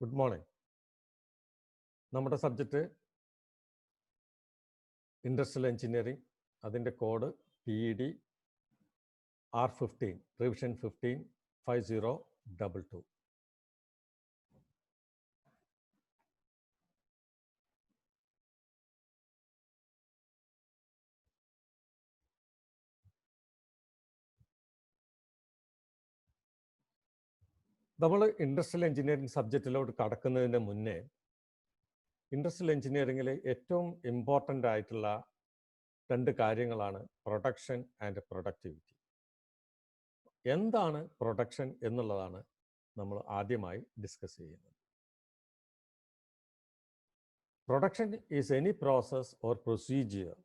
Good morning. നമ്മുടെ subject industrial engineering, അതിൻ്റെ code PED R15 revision 155022. നമ്മൾ ഇൻഡസ്ട്രിയൽ എഞ്ചിനീയറിംഗ് സബ്ജക്റ്റിലോട്ട് കടക്കുന്നതിന് മുന്നേ ഇൻഡസ്ട്രിയൽ എഞ്ചിനീയറിംഗിലെ ഏറ്റവും ഇമ്പോർട്ടൻ്റ് ആയിട്ടുള്ള രണ്ട് കാര്യങ്ങളാണ് പ്രൊഡക്ഷൻ ആൻഡ് പ്രൊഡക്ടിവിറ്റി. എന്താണ് പ്രൊഡക്ഷൻ എന്നുള്ളതാണ് നമ്മൾ ആദ്യമായി ഡിസ്കസ് ചെയ്യുന്നത്. Production is any process or procedure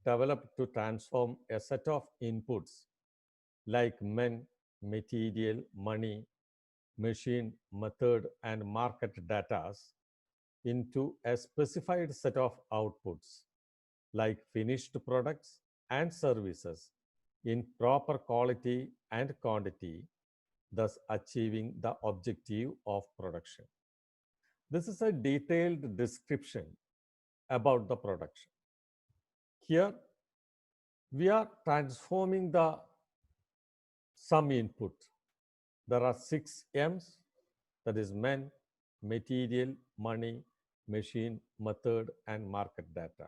developed to transform a set of inputs like men, material, money, machine, method, and market data into a specified set of outputs like finished products and services in proper quality and quantity, thus achieving the objective of production. This is a detailed description about the production. Here, we are transforming some input. There are 6 M's, that is men, material, money, machine, method, and market data.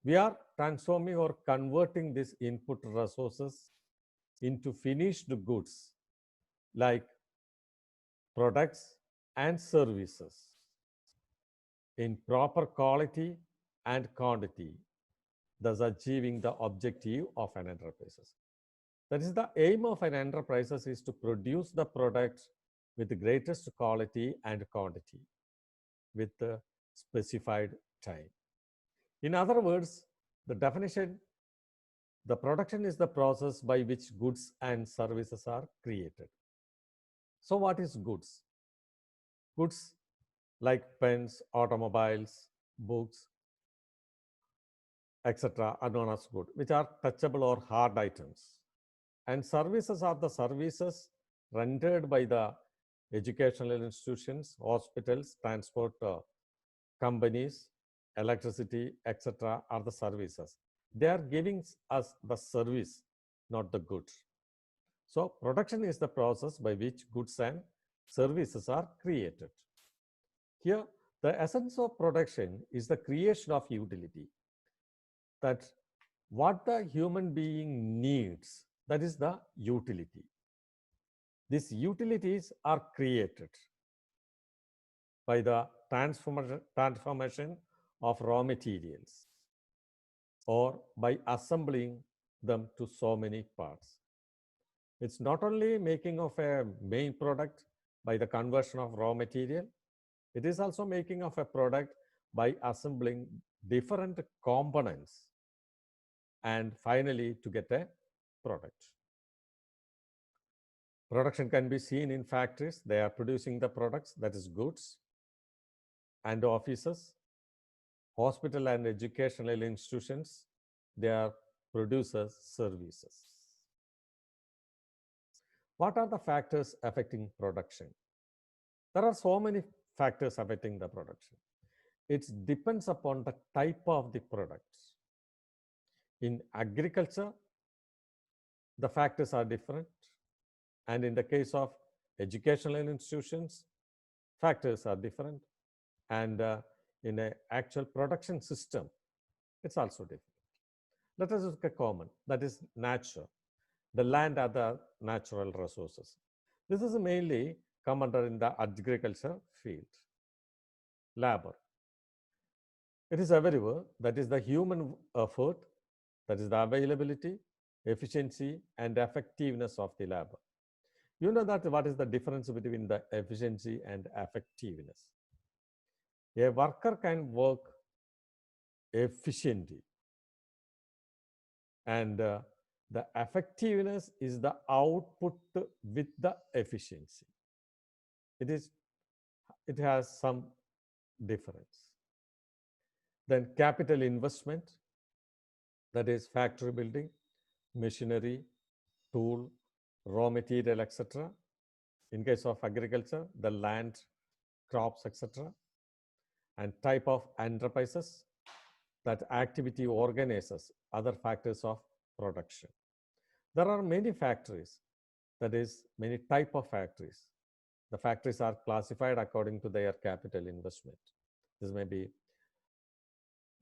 We are transforming or converting these input resources into finished goods like products and services in proper quality and quantity, thus achieving the objective of an enterprise. That is, the aim of an enterprise is to produce the products with the greatest quality and quantity with the specified time. In other words, the definition, the production is the process by which goods and services are created. So what is goods? Goods like pens, automobiles, books, etc. are known as goods, which are touchable or hard items. And services are the services rendered by the educational institutions, hospitals, transport companies, electricity, etc. are the services. They are giving us the service, not the goods. So production is the process by which goods and services are created. Here, the essence of production is the creation of utility. That what the human being needs, that is the utility. These utilities are created by the transformation of raw materials or by assembling them to so many parts. It's not only making of a main product by the conversion of raw material, it is also making of a product by assembling different components and finally to get a product. Production can be seen in factories. They are producing the products, that is goods, and offices. Hospital and educational institutions, they are producers services. What are the factors affecting production? There are so many factors affecting the production. It depends upon the type of the products. In agriculture, the factors are different. And in the case of educational institutions, factors are different. And in an actual production system, it's also different. Let us look at common, that is nature. The land are the natural resources. This is mainly come under in the agriculture field. Labor. It is everywhere. That is the human effort, that is the availability, efficiency, and effectiveness of the labor. You know that what is the difference between the efficiency and effectiveness? A worker can work efficiently, and the effectiveness is the output with the efficiency. It has some difference. Then capital investment, that is factory building, machinery, tool, raw material, etc. In case of agriculture, the land crops, etc., and type of enterprises, that activity organizes other factors of production. There are many factories, that is, many type of factories. The factories are classified according to their capital investment. This may be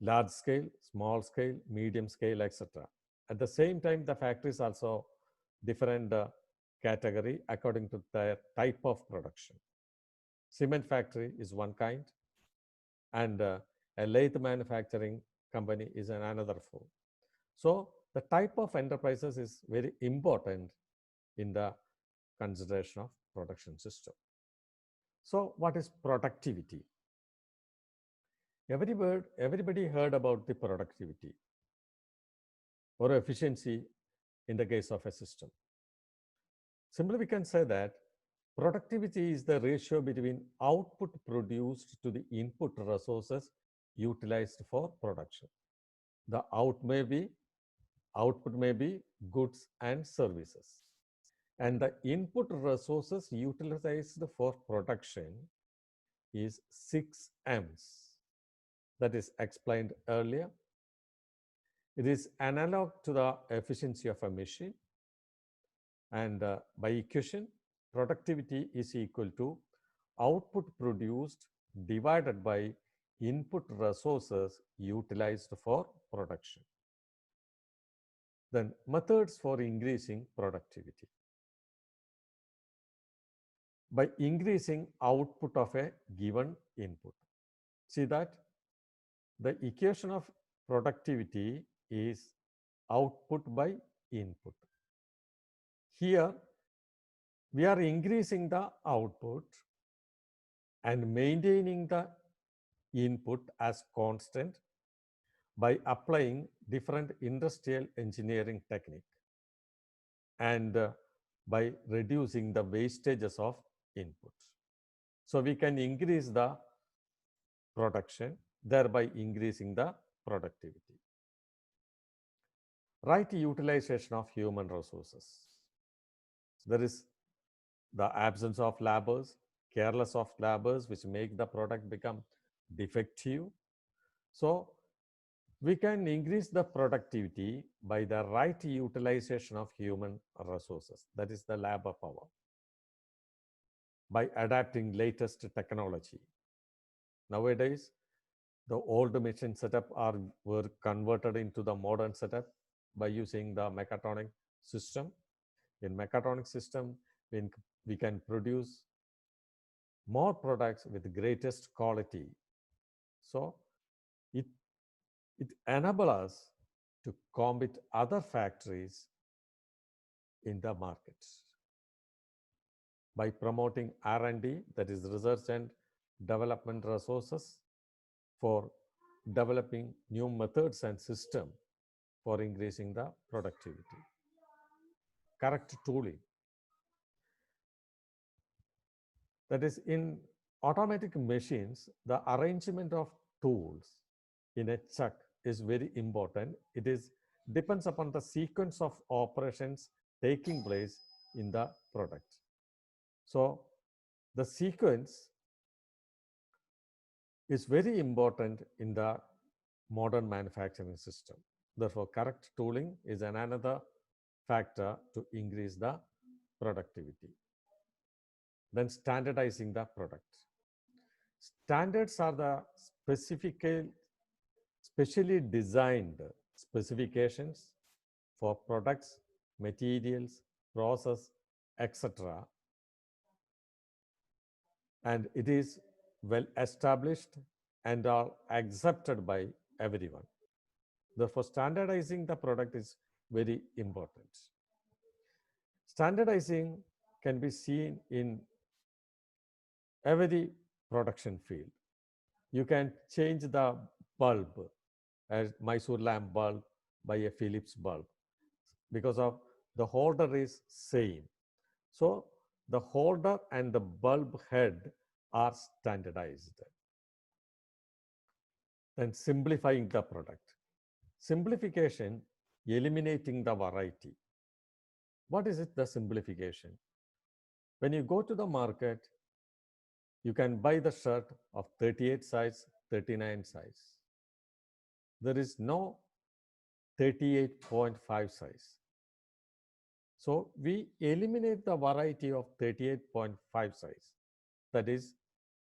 large scale, small scale, medium scale, etc. At the same time, the factories also different category according to their type of production. Cement factory is one kind, and a lathe manufacturing company is another form. So the type of enterprises is very important in the consideration of production system. So what is productivity? Everybody heard about the productivity or efficiency in the case of a system. Simply, we can say that productivity is the ratio between output produced to the input resources utilized for production. The output may be goods and services. And the input resources utilized for production is 6 M's. That is explained earlier. It is analog to the efficiency of a machine. And by equation, productivity is equal to output produced divided by input resources utilized for production. Then methods for increasing productivity. By increasing output of a given input. See that the equation of productivity is output by input. Here, we are increasing the output and maintaining the input as constant by applying different industrial engineering technique and by reducing the wastages of input. So we can increase the production, thereby increasing the productivity. Right utilization of human resources. There is the absence of laborers, careless of laborers, which make the product become defective. So we can increase the productivity by the right utilization of human resources. That is the labor power. By adapting latest technology. Nowadays, the old machine setup were converted into the modern setup by using the mechatronic system. In mechatronic system, we can produce more products with greatest quality. So it enables us to compete other factories in the market. By promoting R&D, that is research and development resources, for developing new methods and system for increasing the productivity. Correct tooling. That is, in automatic machines, the arrangement of tools in a chuck is very important. It depends upon the sequence of operations taking place in the product. So the sequence is very important in the modern manufacturing system. Therefore, correct tooling is another factor to increase the productivity. Then standardizing the product. Standards are the specially designed specifications for products, materials, process, etc. And it is well established and are accepted by everyone. Therefore, standardizing the product is very important. Standardizing can be seen in every production field. You can change the bulb, as Mysore lamp bulb, by a Philips bulb, because of the holder is same. So the holder and the bulb head are standardized. Then simplifying the product. Simplification, eliminating the variety. What is it, the simplification? When you go to the market, You can buy the shirt of 38 size, 39 size. There is no 38.5 size. So we eliminate the variety of 38.5 size. That is,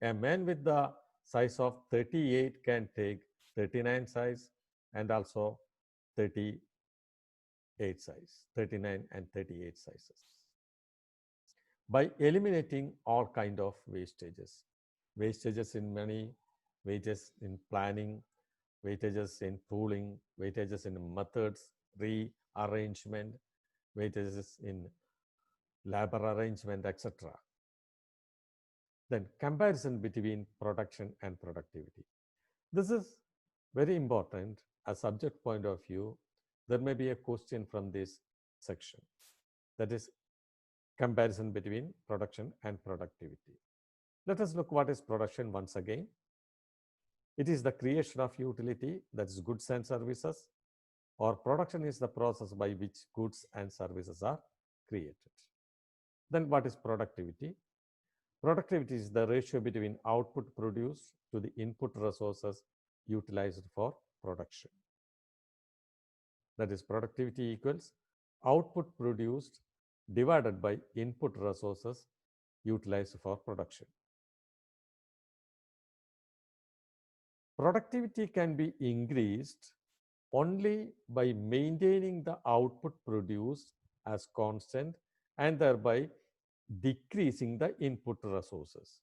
a man with the size of 38 can take 39 size and also 38 size, 39 and 38 sizes. By eliminating all kind of wastages in money, wages in planning, wastages in tooling, wastages in methods, rearrangement, wastages in labor arrangement, etc. Then comparison between production and productivity. This is very important as subject point of view. There may be a question from this section, that is comparison between production and productivity. Let us look what is production once again. It is the creation of utility, that is goods and services, or production is the process by which goods and services are created. Then what is productivity? Productivity is the ratio between output produced to the input resources utilized for production. That is, productivity equals output produced divided by input resources utilized for production. Productivity can be increased only by maintaining the output produced as constant and thereby decreasing the input resources,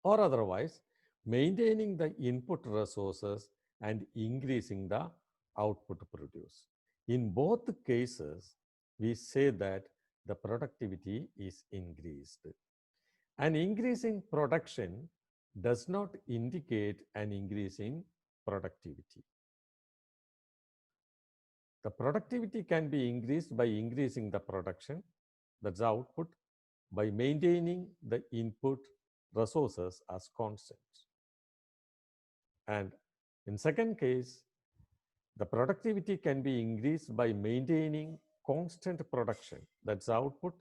or otherwise maintaining the input resources and increasing the output produced. In both cases, we say that the productivity is increased. An increase in production does not indicate an increase in productivity. The productivity can be increased by increasing the production, that's output, by maintaining the input resources as constant. And in second case, the productivity can be increased by maintaining constant production, that's output,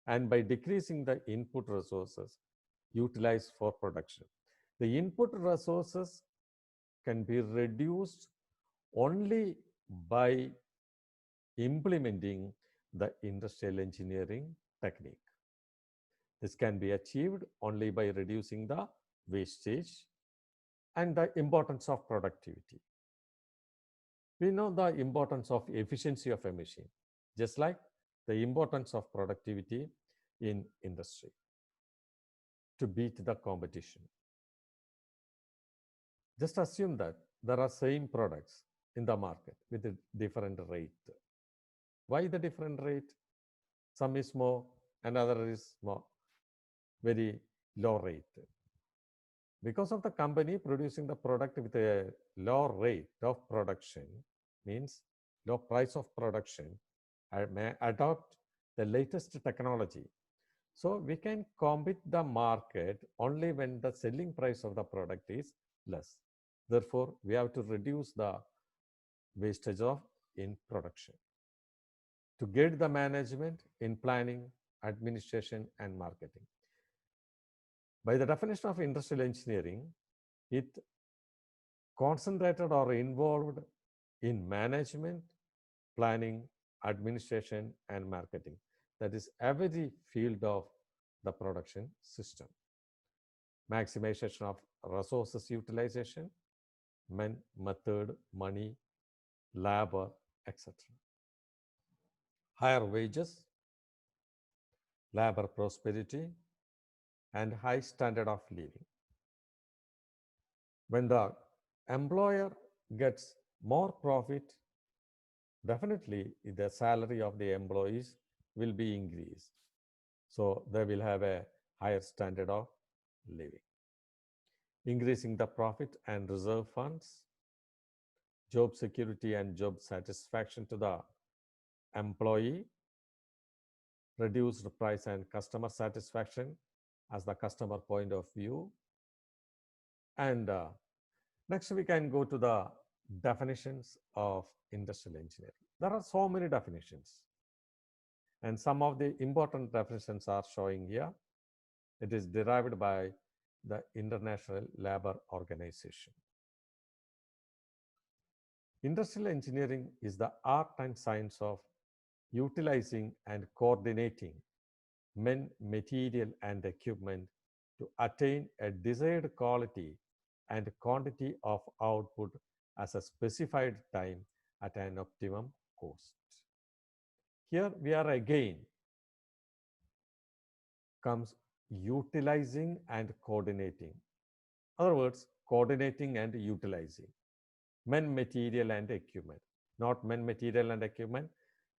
and by decreasing the input resources utilized for production. The input resources can be reduced only by implementing the industrial engineering technique. This can be achieved only by reducing the wastage and the importance of productivity. We know the importance of efficiency of a machine, just like the importance of productivity in industry to beat the competition. Just assume that there are same products in the market with a different rate. Why the different rate? Some is more, another is more, very low rate. Because of the company producing the product with a low rate of production, means low price of production, I may adopt the latest technology. So we can compete the market only when the selling price of the product is less. Therefore, we have to reduce the wastage of in production to get the management in planning, administration, and marketing. By the definition of industrial engineering, it concentrated or involved in management, planning, administration, and marketing. That is every field of the production system. Maximization of resources utilization, men, method, money, labor, etc. Higher wages, labor prosperity, and high standard of living. When the employer gets more profit, definitely the salary of the employees will be increased. So they will have a higher standard of living. Increasing the profit and reserve funds, job security and job satisfaction to the employee, reduced price and customer satisfaction as the customer point of view. And next we can go to the definitions of industrial engineering. There are so many definitions, and some of the important definitions are showing here. It is derived by the International Labour Organization. Industrial engineering is the art and science of utilizing and coordinating men, material, and equipment to attain a desired quality and quantity of output as a specified time at an optimum cost. Here we are again comes utilizing and coordinating. In other words, coordinating and utilizing men, material, and equipment. Not men, material, and equipment.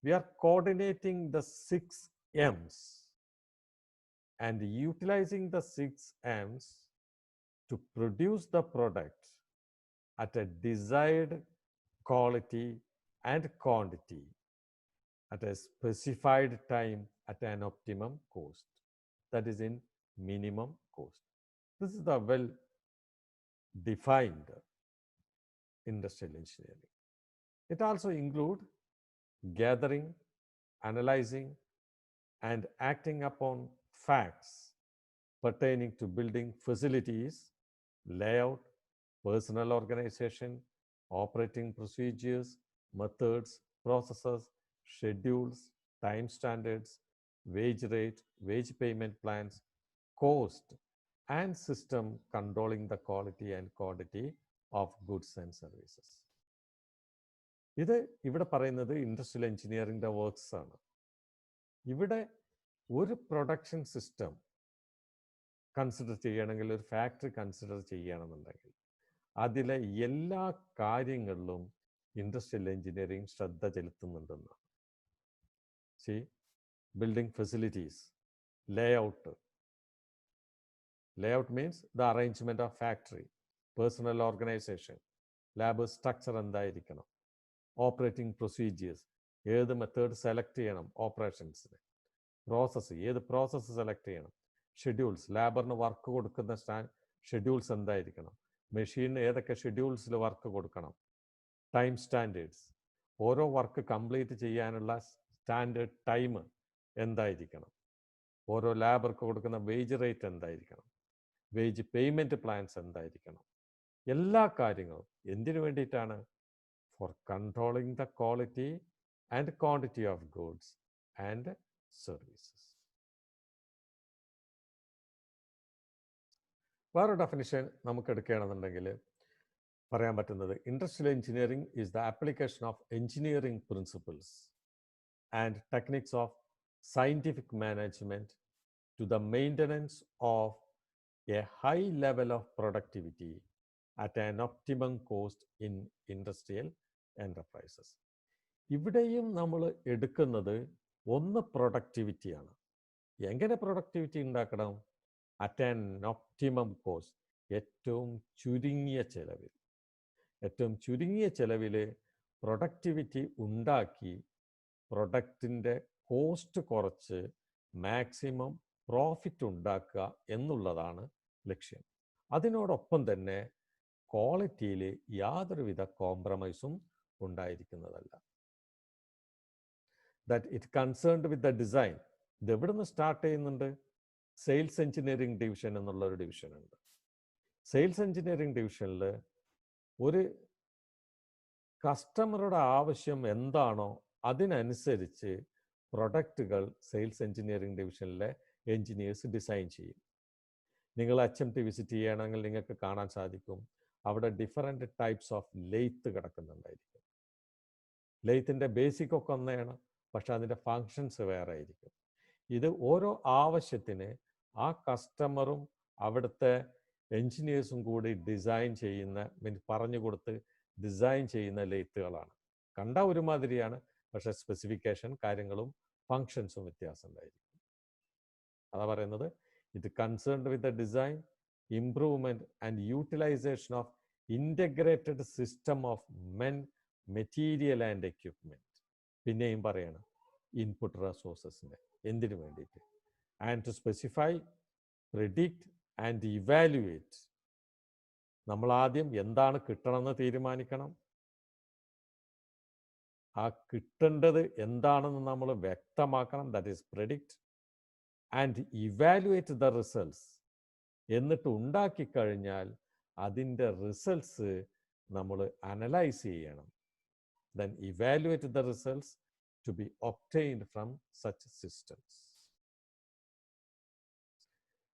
We are coordinating the 6 M's and utilizing the 6 M's to produce the product at a desired quality and quantity at a specified time at an optimum cost. That is in minimum cost. This is the well defined industrial engineering. It also includes gathering, analyzing, and acting upon facts pertaining to building facilities, layout, personnel organization, operating procedures, methods, processes, schedules, time standards, wage rate, wage payment plans, cost, and system controlling the quality and quantity of goods and services. ഇത് ഇവിടെ പറയുന്നത് industrial എഞ്ചിനീയറിംഗിൻ്റെ works ആണ്. ഇവിടെ ഒരു production system consider ചെയ്യണമെങ്കിൽ, ഒരു factory consider ചെയ്യണമെന്നുണ്ടെങ്കിൽ അതിലെ എല്ലാ കാര്യങ്ങളിലും ഇൻഡസ്ട്രിയൽ എഞ്ചിനീയറിംഗ് ശ്രദ്ധ ചെലുത്തുന്നുണ്ടെന്നാണ്. Building facilities, layout. Layout means the arrangement of factory, personnel organisation, lab structure എന്തായിരിക്കണം, ഓപ്പറേറ്റിംഗ് പ്രൊസീജിയേഴ്സ്, ഏത് മെത്തേഡ് സെലക്ട് ചെയ്യണം ഓപ്പറേഷൻസിന്, പ്രോസസ്സ്, ഏത് പ്രോസസ്സ് സെലക്ട് ചെയ്യണം, ഷെഡ്യൂൾസ്, ലേബറിന് വർക്ക് കൊടുക്കുന്ന ഷെഡ്യൂൾസ് എന്തായിരിക്കണം, മെഷീനിന് ഏതൊക്കെ ഷെഡ്യൂൾസിൽ വർക്ക് കൊടുക്കണം, ടൈം സ്റ്റാൻഡേർഡ്സ്, ഓരോ വർക്ക് കംപ്ലീറ്റ് ചെയ്യാനുള്ള സ്റ്റാൻഡേർഡ് ടൈം എന്തായിരിക്കണം, ഓരോ ലേബർക്ക് കൊടുക്കുന്ന വേജ് റേറ്റ് എന്തായിരിക്കണം, വേജ് പേയ്മെൻറ്റ് പ്ലാൻസ് എന്തായിരിക്കണം, എല്ലാ കാര്യങ്ങളും എന്തിനു വേണ്ടിയിട്ടാണ്? For controlling the quality and quantity of goods and services. വേറെ ഡെഫിനിഷൻ നമുക്ക് എടുക്കുകയാണെന്നുണ്ടെങ്കിൽ പറയാൻ പറ്റുന്നത്, industrial engineering is the application of engineering principles and techniques of scientific management to the maintenance of a high level of productivity at an optimum cost in industrial enterprises. ഇവിടെയും നമ്മൾ എടുക്കുന്നത് ഒന്ന് പ്രൊഡക്ടിവിറ്റിയാണ്. എങ്ങനെ പ്രൊഡക്ടിവിറ്റി ഉണ്ടാക്കണം? അറ്റ് ആൻ ഒപ്റ്റിമം കോസ്റ്റ്, ഏറ്റവും ചുരുങ്ങിയ ചെലവിൽ. ഏറ്റവും ചുരുങ്ങിയ ചെലവിൽ പ്രൊഡക്ടിവിറ്റി ഉണ്ടാക്കി പ്രൊഡക്റ്റിൻ്റെ കോസ്റ്റ് കുറച്ച് മാക്സിമം പ്രോഫിറ്റ് ഉണ്ടാക്കുക എന്നുള്ളതാണ് ലക്ഷ്യം. അതിനോടൊപ്പം തന്നെ ക്വാളിറ്റിയിൽ യാതൊരുവിധ കോംപ്രമൈസും ഉണ്ടായിരിക്കുന്നതല്ല. That it concerned with the design. ഇത് എവിടെ നിന്ന് സ്റ്റാർട്ട് ചെയ്യുന്നുണ്ട്? സെയിൽസ് എഞ്ചിനീയറിംഗ് ഡിവിഷൻ എന്നുള്ളൊരു ഡിവിഷനുണ്ട്. സെയിൽസ് എഞ്ചിനീയറിംഗ് ഡിവിഷനിൽ ഒരു കസ്റ്റമറുടെ ആവശ്യം എന്താണോ അതിനനുസരിച്ച് പ്രൊഡക്റ്റുകൾ സെയിൽസ് എഞ്ചിനീയറിംഗ് ഡിവിഷനിലെ എഞ്ചിനീയേഴ്സ് ഡിസൈൻ ചെയ്യും. നിങ്ങൾ HMT വിസിറ്റ് ചെയ്യുകയാണെങ്കിൽ നിങ്ങൾക്ക് കാണാൻ സാധിക്കും, അവിടെ ഡിഫറെൻറ്റ് ടൈപ്സ് ഓഫ് ലെയ്ത്ത് കിടക്കുന്നുണ്ടായിരിക്കും. ലെയ്ത്തിൻ്റെ ബേസിക് ഒക്കെ ഒന്നാണ്, പക്ഷെ അതിൻ്റെ ഫങ്ഷൻസ് വേറെ ആയിരിക്കും. ഇത് ഓരോ ആവശ്യത്തിന് ആ കസ്റ്റമറും അവിടുത്തെ എഞ്ചിനീയേഴ്സും കൂടി ഡിസൈൻ ചെയ്യുന്ന, പറഞ്ഞു കൊടുത്ത് ഡിസൈൻ ചെയ്യുന്ന ലെയ്ത്തുകളാണ്. കണ്ട ഒരുമാതിരിയാണ്, പക്ഷേ സ്പെസിഫിക്കേഷൻ കാര്യങ്ങളും ഫങ്ഷൻസും വ്യത്യാസം ഉണ്ടായിരിക്കും. അതാ പറയുന്നത്, ഇത് concerned with the design, improvement and utilisation of integrated system of men, material and equipment. പിന്നെയും പറയണം ഇൻപുട്ട് റിസോഴ്സസിൻ്റെ എന്തിനു വേണ്ടിയിട്ട്. And to specify, predict and evaluate. നമ്മൾ ആദ്യം എന്താണ് കിട്ടണമെന്ന് തീരുമാനിക്കണം. ആ കിട്ടേണ്ടത് എന്താണെന്ന് നമ്മൾ വ്യക്തമാക്കണം. That is predict. And evaluate the results. എന്നിട്ട് ഉണ്ടാക്കിക്കഴിഞ്ഞാൽ അതിൻ്റെ റിസൾട്ട്സ് നമ്മൾ അനലൈസ് ചെയ്യണം. Then evaluate the results to be obtained from such systems.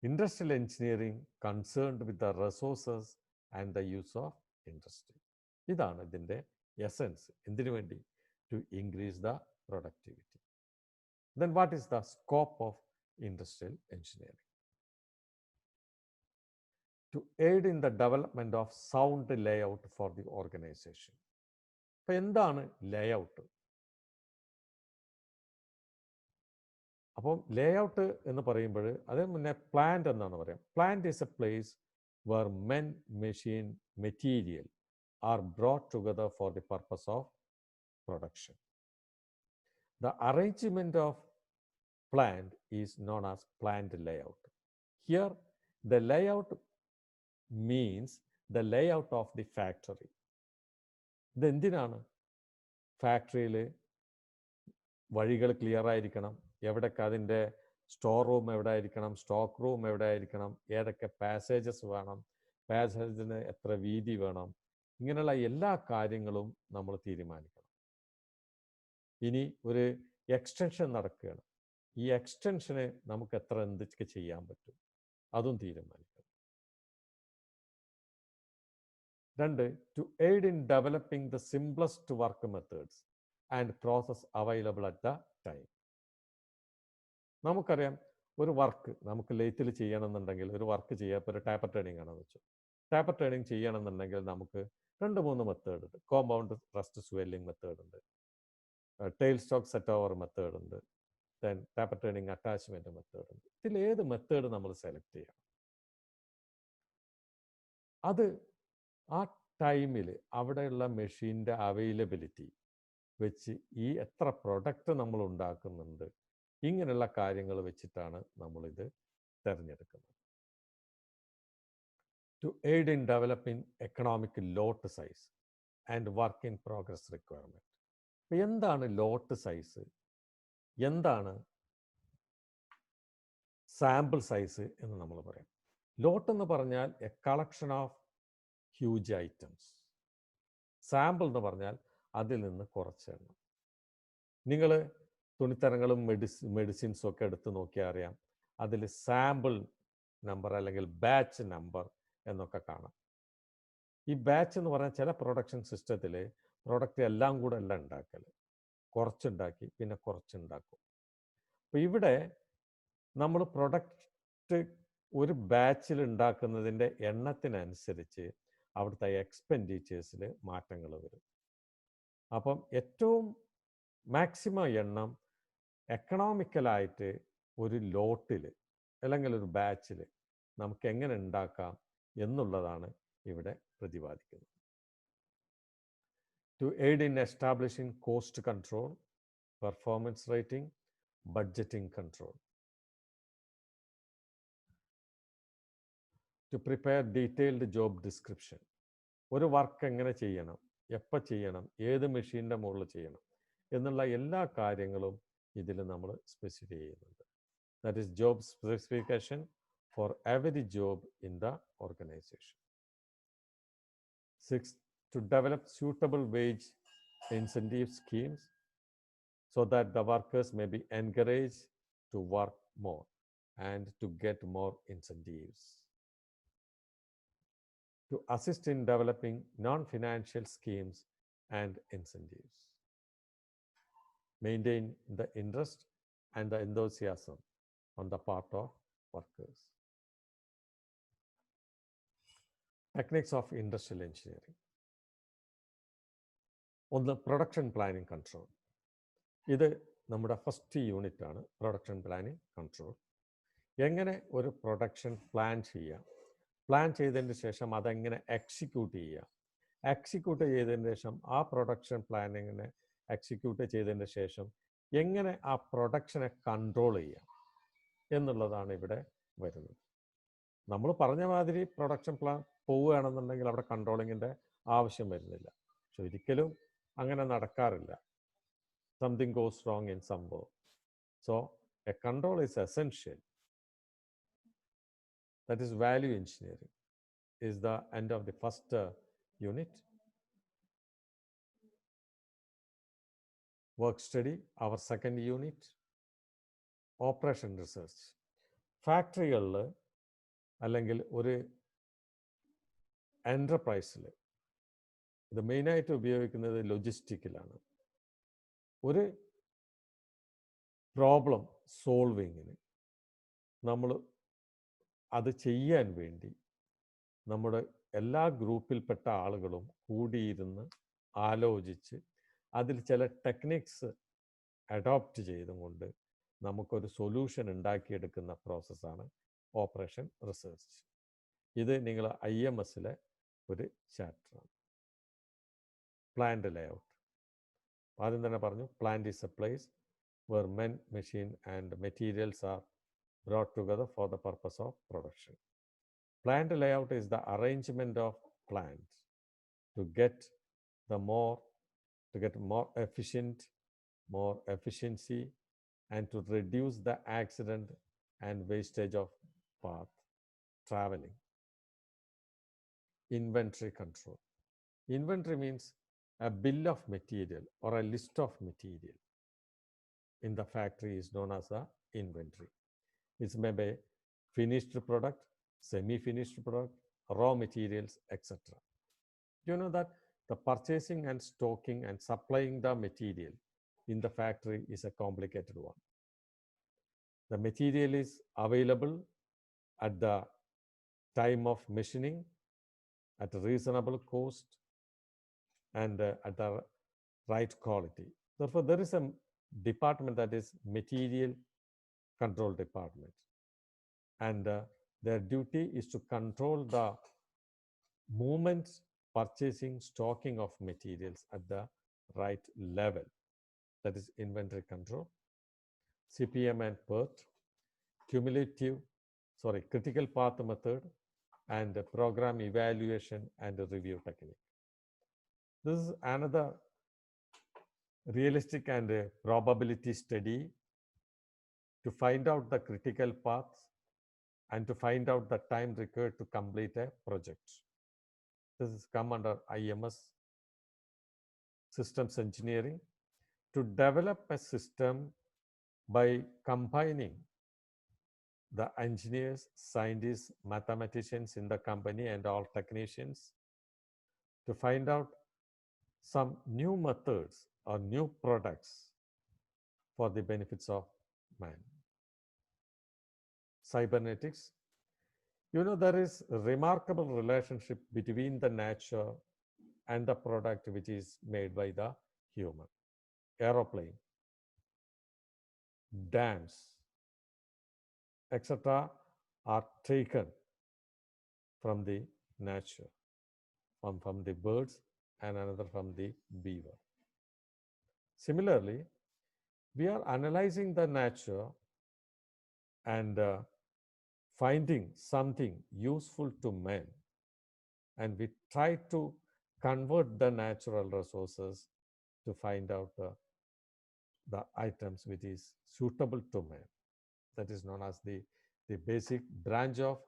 Industrial engineering concerned with the resources and the use of industry. ഇതാണ് ഇതിൻ്റെ എസൻസ്. എന്തിനു വേണ്ടി? To increase the productivity. Then what is the scope of industrial engineering? To aid in the development of sound layout for the organization. അപ്പോൾ എന്താണ് layout? അപ്പം layout എന്ന് പറയുമ്പോൾ അതേ മുന്നേ പ്ലാന്റ് എന്നാണ് പറയാം. Plant is a place where men, machine, material are brought together for the purpose of production. The arrangement of plant is known as plant layout. Here, the layout means the layout of the factory. ഇതെന്തിനാണ്? ഫാക്ടറിയിൽ വഴികൾ clear ആയിരിക്കണം, എവിടൊക്കെ അതിൻ്റെ store room എവിടെ ആയിരിക്കണം, stock room എവിടെ ആയിരിക്കണം, ഏതൊക്കെ പാസേജസ് വേണം, പാസേജിന് എത്ര വീതി വേണം, ഇങ്ങനെയുള്ള എല്ലാ കാര്യങ്ങളും നമ്മൾ തീരുമാനിക്കണം. ഇനി ഒരു എക്സ്റ്റൻഷൻ നടക്കുകയാണ്, ഈ എക്സ്റ്റൻഷന് നമുക്ക് എത്ര എന്തൊക്കെ ചെയ്യാൻ പറ്റും അതും തീരുമാനിക്കണം. 2, to aid in developing the simplest work methods and process available at the time. നമുക്കറിയാം ഒരു വർക്ക് നമുക്ക് ലേത്തിൽ ചെയ്യണമെന്നുണ്ടെങ്കിൽ, ഒരു വർക്ക് ചെയ്യാൻ ഇപ്പോൾ ഒരു ടേപ്പർ ടേണിംഗ് ആണെന്ന് വെച്ചു. ടേപ്പർ ടേണിംഗ് ചെയ്യണമെന്നുണ്ടെങ്കിൽ നമുക്ക് 2-3 മെത്തേഡ് ഉണ്ട്. കോമ്പൗണ്ട് റസ്റ്റ് സ്വെല്ലിംഗ് മെത്തേഡ് ഉണ്ട്, tail stock set over method ഉണ്ട്, then taper turning attachment method ഉണ്ട്. ഇതിലേത് മെത്തേഡ് നമ്മൾ സെലക്ട് ചെയ്യണം? അത് ആ ടൈമിൽ അവിടെയുള്ള മെഷീൻ്റെ അവൈലബിലിറ്റി വെച്ച് ഈ എത്ര പ്രൊഡക്റ്റ് നമ്മൾ ഉണ്ടാക്കുന്നുണ്ട്, ഇങ്ങനെയുള്ള കാര്യങ്ങൾ വെച്ചിട്ടാണ് നമ്മളിത് തിരഞ്ഞെടുക്കുന്നത്. To aid in developing economic lot size and work in progress requirement. അപ്പോൾ എന്താണ് ലോട്ട് സൈസ്, എന്താണ് സാമ്പിൾ സൈസ് എന്ന് നമ്മൾ പറയാം. ലോട്ട് എന്ന് പറഞ്ഞാൽ a collection of huge items. Sample എന്ന് പറഞ്ഞാൽ അതിൽ നിന്ന് കുറച്ച് എണ്ണം. നിങ്ങൾ തുണിത്തരങ്ങളും മെഡിസിൻസും ഒക്കെ എടുത്ത് നോക്കിയാൽ അറിയാം, അതിൽ സാമ്പിൾ നമ്പർ അല്ലെങ്കിൽ ബാച്ച് നമ്പർ എന്നൊക്കെ കാണാം. ഈ ബാച്ച് എന്ന് പറഞ്ഞാൽ ചില പ്രൊഡക്ഷൻ സിസ്റ്റത്തിൽ പ്രൊഡക്റ്റ് എല്ലാം കൂടെ അല്ല ഉണ്ടാക്കൽ, കുറച്ചുണ്ടാക്കി പിന്നെ കുറച്ചുണ്ടാക്കും. അപ്പോൾ ഇവിടെ നമ്മൾ പ്രൊഡക്റ്റ് ഒരു ബാച്ചിൽ ഉണ്ടാക്കുന്നതിൻ്റെ എണ്ണത്തിനനുസരിച്ച് അവിടുത്തെ എക്സ്പെൻഡിച്ചേഴ്സിൽ മാറ്റങ്ങൾ വരും. അപ്പം ഏറ്റവും മാക്സിമം എണ്ണം എക്കണോമിക്കലായിട്ട് ഒരു ലോട്ടിൽ അല്ലെങ്കിൽ ഒരു ബാച്ചിൽ നമുക്ക് എങ്ങനെ ഉണ്ടാക്കാം എന്നുള്ളതാണ് ഇവിടെ പ്രതിപാദിക്കുന്നത്. To aid in establishing cost control, performance rating, budgeting control. To prepare detailed job description. ഒരു വർക്ക് എങ്ങനെ ചെയ്യണം, എപ്പോൾ ചെയ്യണം, ഏത് മെഷീൻ്റെ മുകളിൽ ചെയ്യണം എന്നുള്ള എല്ലാ കാര്യങ്ങളും ഇതിൽ നമ്മൾ സ്പെസിഫൈ ചെയ്യുന്നുണ്ട്. That is job specification for every job in the organisation. 6, to develop suitable wage incentive schemes so that the workers may be encouraged to work more and to get more incentives. To assist in developing non-financial schemes and incentives. Maintain the interest and the enthusiasm on the part of workers. Techniques of industrial engineering. ഒന്ന്, production planning control. ഇത് നമ്മുടെ first unit ആണ്, production planning control. എങ്ങനെ ഒരു production plan ചെയ്യാം, plan ചെയ്തതിന് ശേഷം അതെങ്ങനെ എക്സിക്യൂട്ട് ചെയ്യുക, എക്സിക്യൂട്ട് ചെയ്തതിന് ശേഷം ആ പ്രൊഡക്ഷൻ പ്ലാനിങ്ങിനെ എക്സിക്യൂട്ട് ചെയ്തതിന് ശേഷം എങ്ങനെ ആ പ്രൊഡക്ഷനെ കൺട്രോൾ ചെയ്യാം എന്നുള്ളതാണ് ഇവിടെ വരുന്നത്. നമ്മൾ പറഞ്ഞ മാതിരി പ്രൊഡക്ഷൻ പ്ലാൻ പോവുകയാണെന്നുണ്ടെങ്കിൽ അവിടെ കൺട്രോളിങ്ങിൻ്റെ ആവശ്യം വരുന്നില്ല. പക്ഷെ ഒരിക്കലും അങ്ങനെ നടക്കാറില്ല. സംതിങ് ഗോസ് റോങ് ഇൻ സംഭവം. So A control is essential that is value engineering, is the end of the first unit. Work study, our second unit. Operation research. ഫാക്ടറികളിൽ അല്ലെങ്കിൽ ഒരു എൻ്റർപ്രൈസിൽ ഇത് മെയിനായിട്ട് ഉപയോഗിക്കുന്നത് ലോജിസ്റ്റിക്കിലാണ്. ഒരു പ്രോബ്ലം സോൾവിങ്ങിന് നമ്മൾ അത് ചെയ്യാൻ വേണ്ടി നമ്മുടെ എല്ലാ ഗ്രൂപ്പിൽപ്പെട്ട ആളുകളും കൂടിയിരുന്ന് ആലോചിച്ച് അതിൽ ചില ടെക്നിക്സ് അഡോപ്റ്റ് ചെയ്തുകൊണ്ട് നമുക്കൊരു സൊല്യൂഷൻ ഉണ്ടാക്കിയെടുക്കുന്ന പ്രോസസ്സാണ് ഓപ്പറേഷൻ റിസർച്ച്. ഇത് നിങ്ങൾ IMSലെ ഒരു ചാപ്റ്ററാണ്. Plant layout. ആദ്യം തന്നെ പറഞ്ഞു, plant is a place where men, machine and materials are brought together for the purpose of production. Plant layout is the arrangement of plants to get more efficient, more efficiency, and to reduce the accident and wastage of path traveling. Inventory control. Inventory means a bill of material or a list of material in the factory is known as the inventory. It may be finished product, semi-finished product, raw materials, etc. You know that the purchasing and stocking and supplying the material in the factory is a complicated one. The material is available at the time of machining at a reasonable cost and at the right quality. Therefore, there is a department that is material control department, and their duty is to control the movements, purchasing, stocking of materials at the right level. That is inventory control. CPM and PERT, critical path method, and program evaluation and review technique. This is another realistic and probability study to find out the critical paths and to find out the time required to complete a project. This is come under IMS systems engineering. To develop a system by combining the engineers, scientists, mathematicians in the company and all technicians to find out some new methods or new products for the benefits of man. Cybernetics. You know, there is a remarkable relationship between the nature and the product which is made by the human. Aeroplane, dams, etc. are taken from the nature, from the birds and another from the beaver. Similarly, we are analyzing the nature and finding something useful to men, and we try to convert the natural resources to find out the items which is suitable to man. That is known as the basic branch of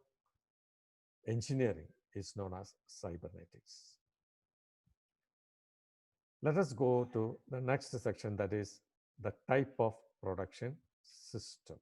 engineering is known as cybernetics. Let us go to the next section, that is the type of production system.